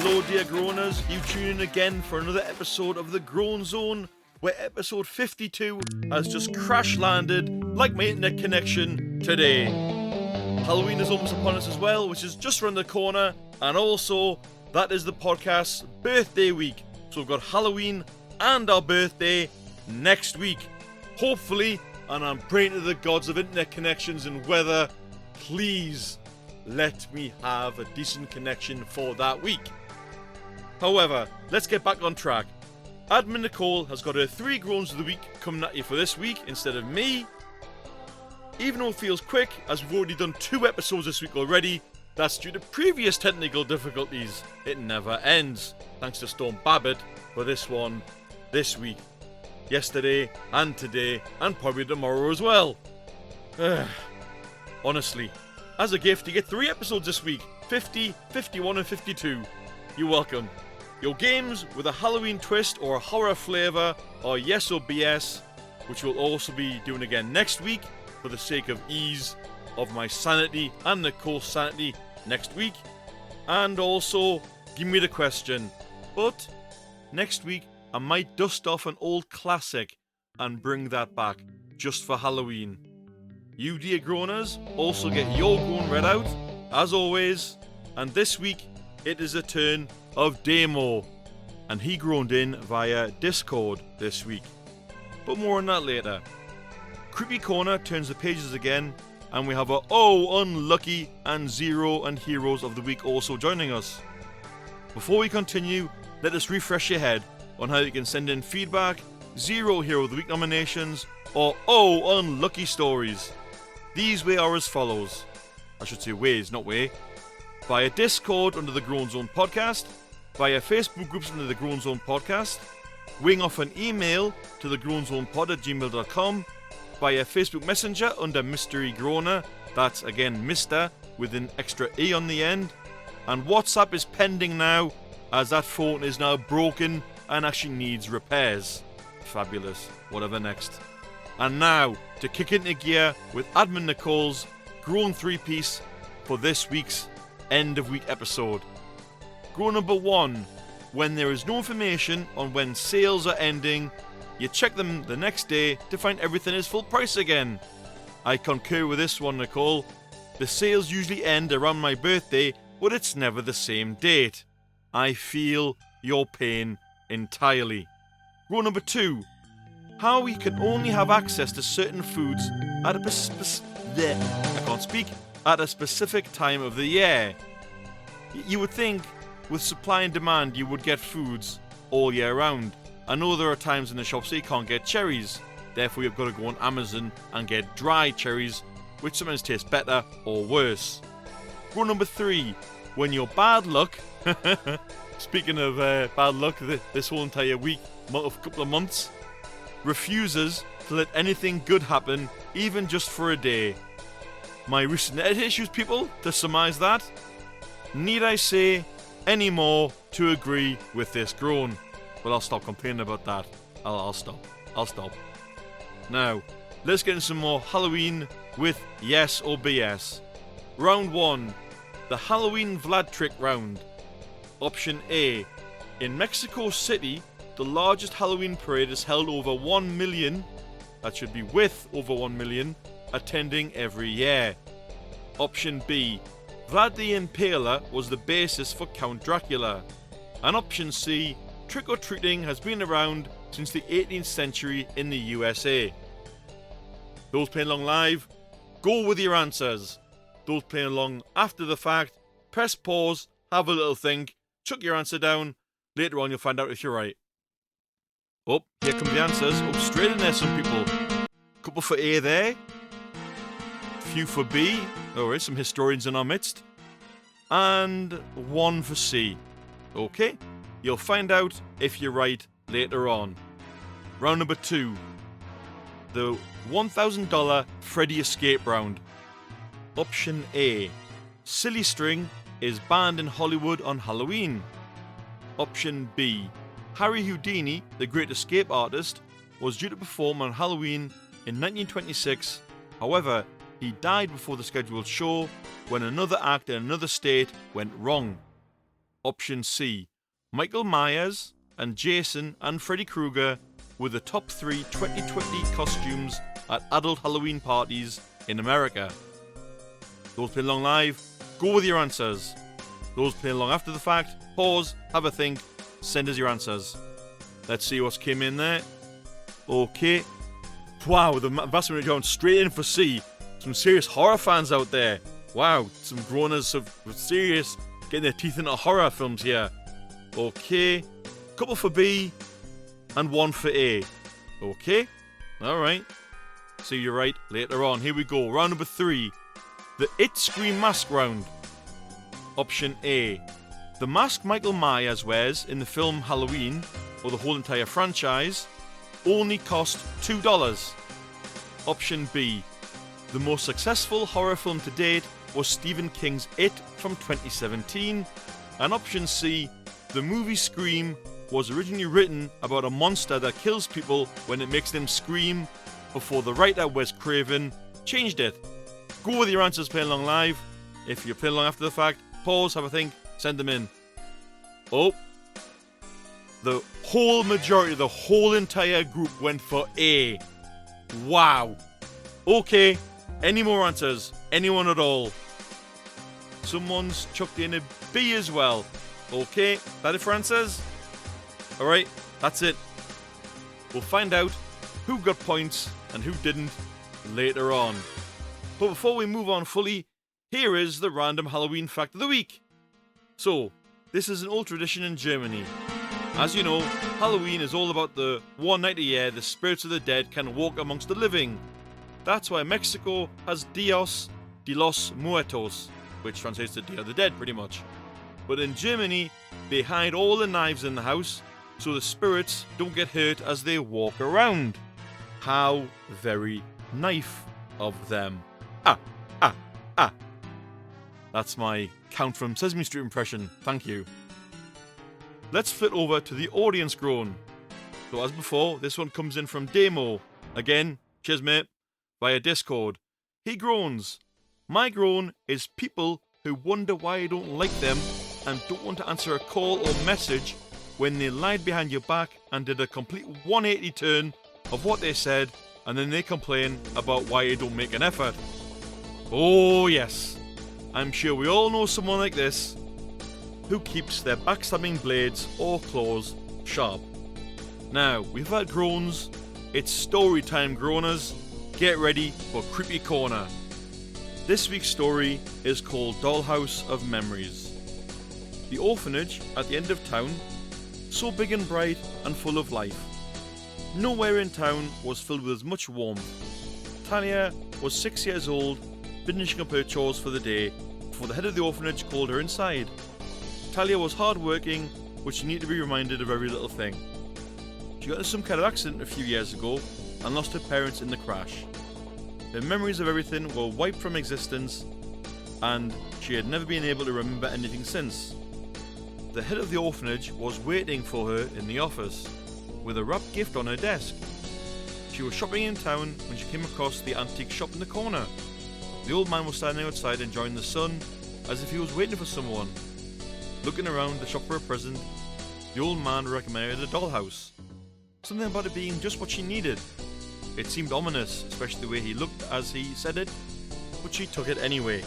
Hello dear groaners, you tune in again for another episode of the Groan Zone, where episode 52 has just crash landed like my internet connection today. Halloween is almost upon us as well, which is just around the corner, and also that is the podcast's birthday week. So we've got Halloween and our birthday next week. Hopefully, and I'm praying to the gods of internet connections and weather, please let me have a decent connection for that week. However, let's get back on track. Admin Nichole has got her 3 groans of the week coming at you for this week instead of me. Even though it feels quick, as we've already done 2 episodes this week already, that's due to previous technical difficulties. It never ends. Thanks to Storm Babet for this one this week. Yesterday and today and probably tomorrow as well. Honestly, as a gift you get 3 episodes this week, 50, 51 and 52. You're welcome. Your games with a Halloween twist or a horror flavour are Yes or BS, which we'll also be doing again next week for the sake of ease of my sanity and Nicole's sanity next week. And also, Gimmie Da Question. But next week I might dust off an old classic and bring that back just for Halloween. You dear groaners also get your groan read out, as always, and this week it is a turn of Damo, and he groaned in via Discord this week. But more on that later. Creepy Corner turns the pages again, and we have our Ohhh Unlucky and Zero and Heroes of the Week also joining us. Before we continue, let us refresh your head on how you can send in feedback, Zero Hero of the Week nominations, or Ohhh Unlucky stories. These way are as follows. I should say ways, not way. Via Discord under the Groan Zone Podcast, via Facebook groups under the Groan Zone Podcast, wing off an email to thegroanzonepod@gmail.com, via Facebook Messenger under Mystery Groaner, that's again Mr. with an extra E on the end, and WhatsApp is pending now as that phone is now broken and actually needs repairs. Fabulous. Whatever next. And now, to kick into gear with Admin Nicole's Groan 3-piece for this week's end of week episode. Groan number 1. When there is no information on when sales are ending, you check them the next day to find everything is full price again. I concur with this one, Nichole. The sales usually end around my birthday, but it's never the same date. I feel your pain entirely. Groan number 2. How we can only have access to certain foods at a specific time of the year. You would think with supply and demand you would get foods all year round. I know there are times in the shops that you can't get cherries, therefore you've got to go on Amazon and get dry cherries, which sometimes taste better or worse. Groan number 3. When you're bad luck, speaking of bad luck, this whole entire week, couple of months, refuses to let anything good happen, even just for a day. My recent edit issues, people, to surmise that. Need I say any more to agree with this groan? Well, I'll stop complaining about that. I'll stop. Now, let's get into some more Halloween with Yes or BS. Round 1. The Halloween Vlad Trick round. Option A. In Mexico City, the largest Halloween parade is held over 1 million, that should be with over 1 million, attending every year. Option B. Vlad the Impaler was the basis for Count Dracula. And option C. Trick-or-treating has been around since the 18th century in the USA. Those playing along live, go with your answers. Those playing along after the fact, press pause, have a little think, chuck your answer down. Later on you'll find out if you're right. Oh, here come the answers. Oh, straight in there, some people. Couple for A there. Few for B. Alright, some historians in our midst. And 1 for C. Okay, you'll find out if you're right later on. Round number 2. The $1,000 Freddy Escape round. Option A. Silly String is banned in Hollywood on Halloween. Option B. Harry Houdini, the Great Escape artist, was due to perform on Halloween in 1926. However, he died before the scheduled show when another act in another state went wrong. Option C. Michael Myers and Jason and Freddy Krueger were the top 3 2020 costumes at adult Halloween parties in America. Those playing along live, go with your answers. Those playing along after the fact, pause, have a think, send us your answers. Let's see what's came in there. Okay. Wow, the vast majority going straight in for C. Some serious horror fans out there. Wow, some groaners of serious getting their teeth into horror films here. Okay. Couple for B and 1 for A. Okay. Alright. See you right later on. Here we go. Round number 3. The It Scream Mask Round. Option A. The mask Michael Myers wears in the film Halloween, or the whole entire franchise, only cost $2. Option B. The most successful horror film to date was Stephen King's It from 2017. And option C. The movie Scream was originally written about a monster that kills people when it makes them scream, before the writer Wes Craven changed it. Go with your answers playing along live. If you're playing along after the fact, pause, have a think, send them in. Oh. The whole majority, the whole entire group went for A. Wow. Okay. Any more answers? Anyone at all? Someone's chucked in a B as well. Okay. That it for answers? Alright. That's it. We'll find out who got points and who didn't later on. But before we move on fully, here is the random Halloween fact of the week. So, this is an old tradition in Germany. As you know, Halloween is all about the one night a year the spirits of the dead can walk amongst the living. That's why Mexico has Dios de los Muertos, which translates to Day of the Dead pretty much. But in Germany, they hide all the knives in the house so the spirits don't get hurt as they walk around. How very nice of them. That's my Count from Sesame Street impression, thank you. Let's flip over to the audience groan. So as before, this one comes in from Demo. Again, cheers mate, via Discord. He groans. My groan is people who wonder why I don't like them and don't want to answer a call or message when they lied behind your back and did a complete 180 turn of what they said, and then they complain about why I don't make an effort. Oh yes, I'm sure we all know someone like this who keeps their backstabbing blades or claws sharp. Now, we've had groans, it's story time groaners, get ready for Creepy Corner. This week's story is called Dollhouse of Memories. The orphanage at the end of town, so big and bright and full of life. Nowhere in town was filled with as much warmth. Talia was 6 years old, finishing up her chores for the day, before the head of the orphanage called her inside. Talia was hard working, but she needed to be reminded of every little thing. She got into some kind of accident a few years ago and lost her parents in the crash. Her memories of everything were wiped from existence, and she had never been able to remember anything since. The head of the orphanage was waiting for her in the office, with a wrapped gift on her desk. She was shopping in town when she came across the antique shop in the corner. The old man was standing outside enjoying the sun, as if he was waiting for someone. Looking around the shop for a present, the old man recommended a dollhouse. Something about it being just what she needed. It seemed ominous, especially the way he looked as he said it, but she took it anyway.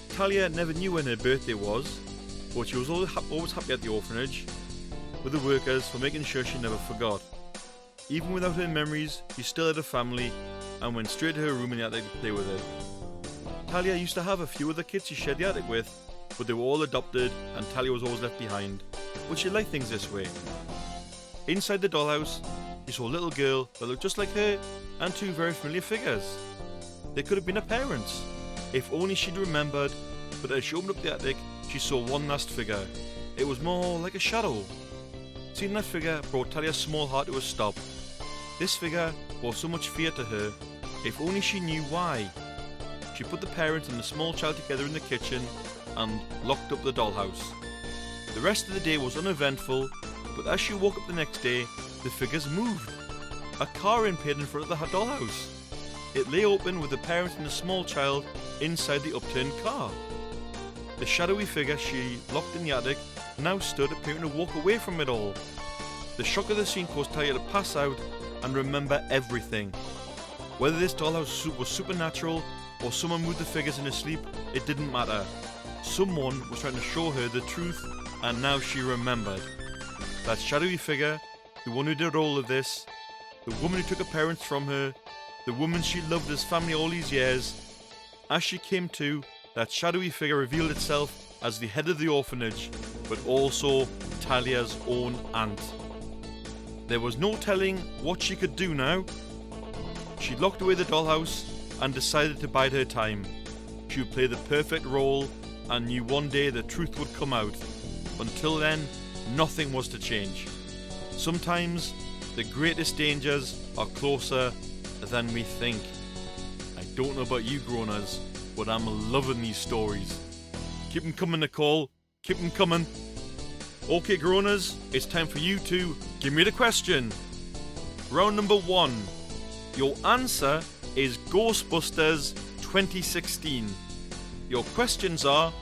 Talia never knew when her birthday was, but she was always happy at the orphanage with the workers for making sure she never forgot. Even without her memories, she still had a family and went straight to her room in the attic to play with it. Talia used to have a few other kids she shared the attic with, but they were all adopted and Talia was always left behind, but she liked things this way. Inside the dollhouse, she saw a little girl that looked just like her and two very familiar figures. They could have been her parents, if only she'd remembered, but as she opened up the attic, she saw one last figure. It was more like a shadow. Seeing that figure brought Talia's small heart to a stop. This figure brought so much fear to her, if only she knew why. She put the parents and the small child together in the kitchen and locked up the dollhouse. The rest of the day was uneventful, but as she woke up the next day, the figures moved. A car appeared in front of the dollhouse. It lay open with the parents and the small child inside the upturned car. The shadowy figure she locked in the attic now stood appearing to walk away from it all. The shock of the scene caused Talia to pass out and remember everything. Whether this dollhouse was supernatural or someone moved the figures in her sleep, it didn't matter. Someone was trying to show her the truth, and now she remembered. That shadowy figure, the one who did all of this, the woman who took her parents from her, the woman she loved as family all these years. As she came to, that shadowy figure revealed itself as the head of the orphanage, but also Talia's own aunt. There was no telling what she could do now. She locked away the dollhouse and decided to bide her time. She would play the perfect role and knew one day the truth would come out. Until then, nothing was to change. Sometimes the greatest dangers are closer than we think. I don't know about you groaners, but I'm loving these stories. Keep them coming, Nichole. Keep them coming. Okay, groaners, it's time for you to give me the question. Round number 1. Your answer is Ghostbusters 2016. Your questions are: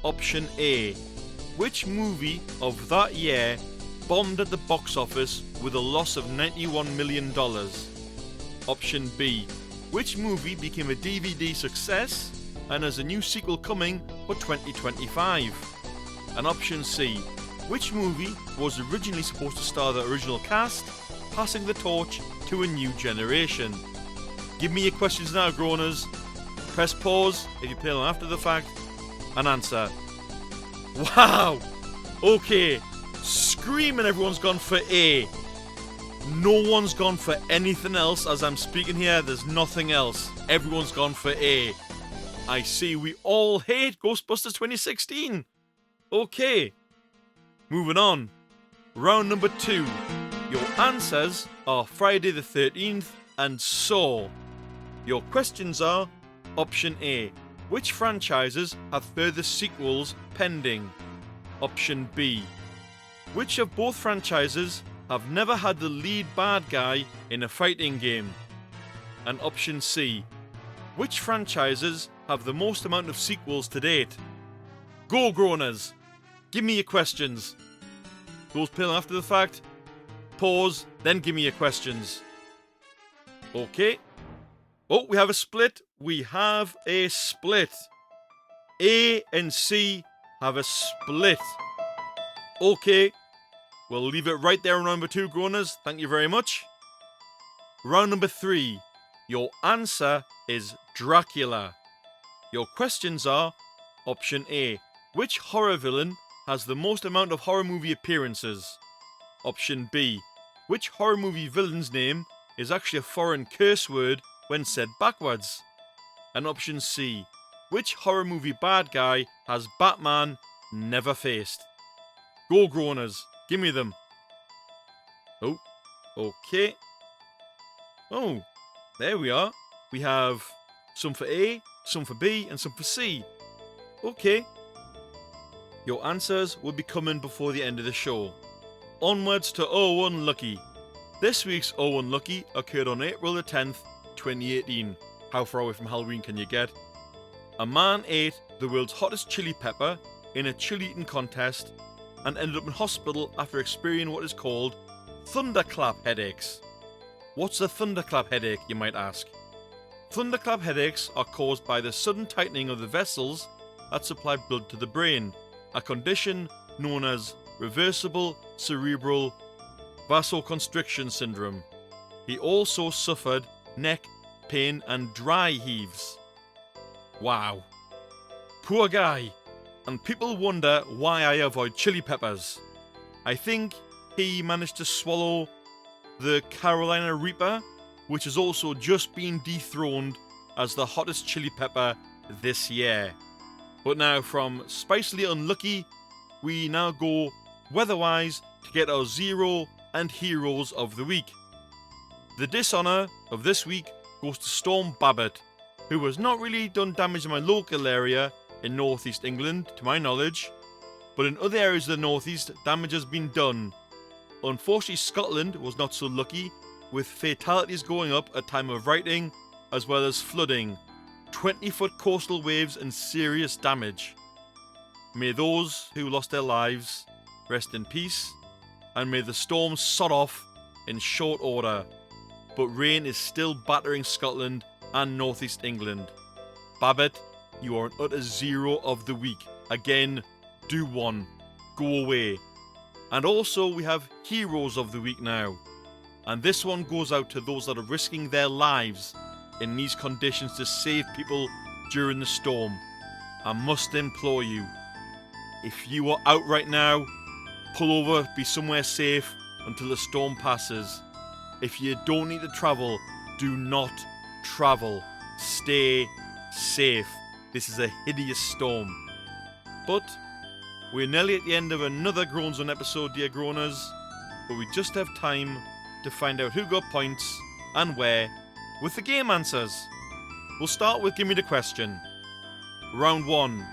Option A. Which movie of that year bombed at the box office with a loss of $91 million? Option B. Which movie became a DVD success and has a new sequel coming for 2025? And option C. Which movie was originally supposed to star the original cast, passing the torch to a new generation? Give me your questions now, groaners. Press pause if you play on after the fact and answer. Wow! Okay, screaming everyone's gone for A. No one's gone for anything else. As I'm speaking here, there's nothing else. Everyone's gone for A. I see we all hate Ghostbusters 2016. Okay, moving on. Round number 2. Your answers are Friday the 13th and Saw. Your questions are: Option A. Which franchises have further sequels pending? Option B. Which of both franchises have never had the lead bad guy in a fighting game? And option C. Which franchises have the most amount of sequels to date? Go, groaners! Give me your questions. Those playing after the fact, pause, then give me your questions. Okay. Oh, we have a split. We have a split. A and C have a split. Okay. We'll leave it right there in round number 2, groaners. Thank you very much. Round number 3. Your answer is Dracula. Your questions are: Option A. Which horror villain has the most amount of horror movie appearances? Option B. Which horror movie villain's name is actually a foreign curse word when said backwards? And option C. Which horror movie bad guy has Batman never faced? Go, groaners. Give me them. Oh, okay. Oh, there we are. We have some for A, some for B, and some for C. Okay. Your answers will be coming before the end of the show. Onwards to Ohhh Unlucky. This week's Ohhh Unlucky occurred on April the 10th, 2018. How far away from Halloween can you get? A man ate the world's hottest chili pepper in a chili eating contest and ended up in hospital after experiencing what is called thunderclap headaches. What's a thunderclap headache, you might ask? Thunderclap headaches are caused by the sudden tightening of the vessels that supply blood to the brain, a condition known as reversible cerebral vasoconstriction syndrome. He also suffered neck pain and dry heaves. Wow. Poor guy. And people wonder why I avoid chili peppers. I think he managed to swallow the Carolina Reaper, which has also just been dethroned as the hottest chili pepper this year. But now from Spicily Unlucky, we now go weather-wise to get our zero and heroes of the week. The dishonour of this week goes to Storm Babet, who has not really done damage in my local area in northeast England, to my knowledge, but in other areas of the northeast, damage has been done. Unfortunately, Scotland was not so lucky, with fatalities going up at time of writing, as well as flooding, 20-foot coastal waves and serious damage. May those who lost their lives rest in peace, and may the storms sod off in short order. But rain is still battering Scotland and northeast England. Babet, you are an utter zero of the week. Again, do one. Go away. And also we have heroes of the week now. And this one goes out to those that are risking their lives in these conditions to save people during the storm. I must implore you, if you are out right now, pull over, be somewhere safe until the storm passes. If you don't need to travel, do not travel. Stay safe. This is a hideous storm. But we're nearly at the end of another Groans On episode, dear Groaners, but we just have time to find out who got points and where with the game answers. We'll start with Gimmie Da Question. Round 1.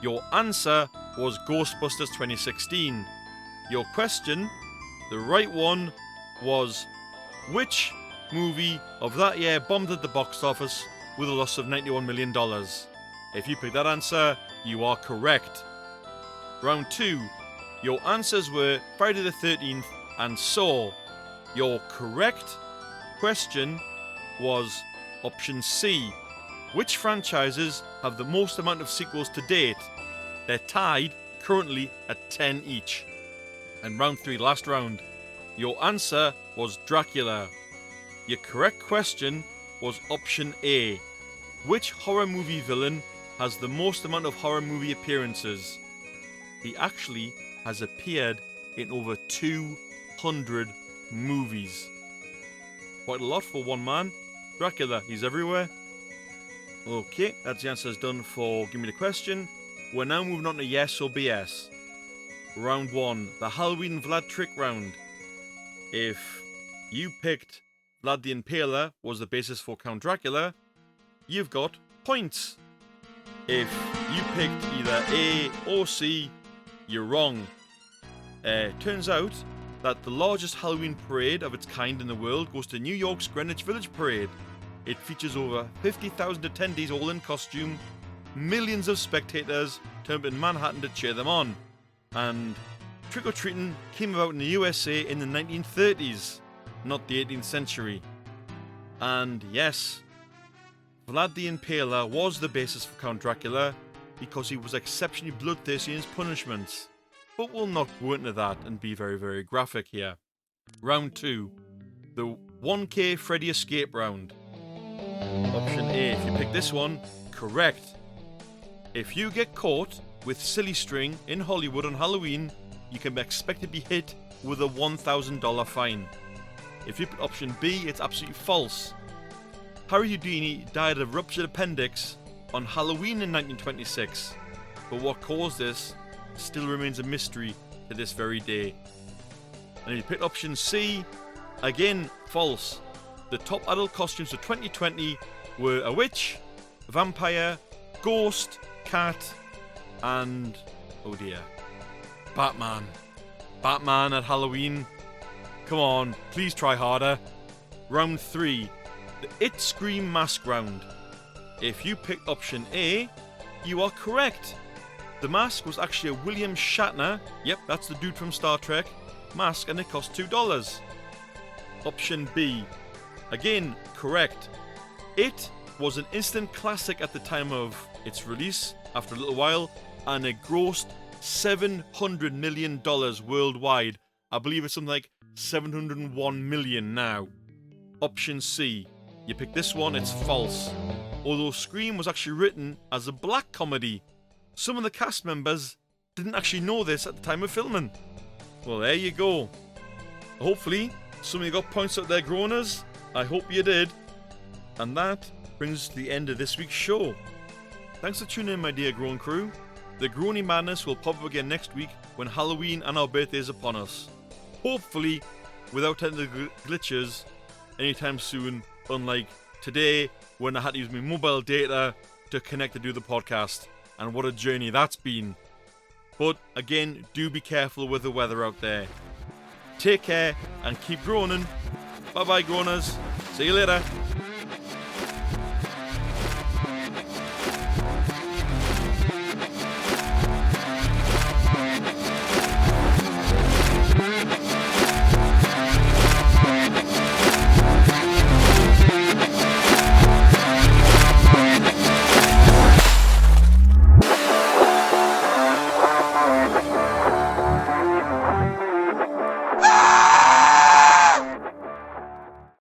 Your answer was Ghostbusters 2016. Your question, the right one, was which movie of that year bombed at the box office with a loss of $91 million? If you picked that answer, you are correct. Round 2. Your answers were Friday the 13th and Saw. Your correct question was option C. Which franchises have the most amount of sequels to date? They're tied currently at 10 each. And round 3, last round. Your answer was Dracula. Your correct question was option A. Which horror movie villain has the most amount of horror movie appearances? He actually has appeared in over 200 movies. Quite a lot for one man. Dracula, he's everywhere. Okay, that's the answers done for Gimmie Da Question. We're now moving on to Yes or BS. Round 1, the Halloween Vlad trick round. If you picked Vlad the Impaler was the basis for Count Dracula, you've got points. If you picked either A or C, you're wrong. Turns out that the largest Halloween parade of its kind in the world goes to New York's Greenwich Village Parade. It features over 50,000 attendees all in costume. Millions of spectators turn up in Manhattan to cheer them on. And trick-or-treating came about in the USA in the 1930s, not the 18th century. And yes, Vlad the Impaler was the basis for Count Dracula because he was exceptionally bloodthirsty in his punishments. But we'll not go into that and be very, very graphic here. Round 2, the 1K Freddy escape round. Option A, if you pick this one, correct. If you get caught with silly string in Hollywood on Halloween, you can expect to be hit with a $1,000 fine. If you pick option B, it's absolutely false. Harry Houdini died of ruptured appendix on Halloween in 1926, but what caused this still remains a mystery to this very day. And if you pick option C, again false. The top adult costumes for 2020 were a witch, a vampire, ghost, cat, and, oh dear, Batman. Batman at Halloween. Come on, please try harder. Round 3, the It Scream mask round. If you picked option A, you are correct. The mask was actually a William Shatner, yep, that's the dude from Star Trek, mask, and it cost $2. Option B, again, correct. It was an instant classic at the time of its release, after a little while, and it grossed $700 million worldwide. I believe it's something like 701 million now. Option C, you picked this one, it's false. Although Scream was actually written as a black comedy, some of the cast members didn't actually know this at the time of filming. Well, there you go. Hopefully, some of you got points out there, Groaners. I hope you did. And that brings us to the end of this week's show. Thanks for tuning in, my dear Groan crew. The Groaning Madness will pop up again next week when Halloween and our birthday is upon us. Hopefully, without technical glitches anytime soon, unlike today when I had to use my mobile data to connect to do the podcast. And what a journey that's been. But again, do be careful with the weather out there. Take care and keep groaning. Bye bye, Groaners. See you later.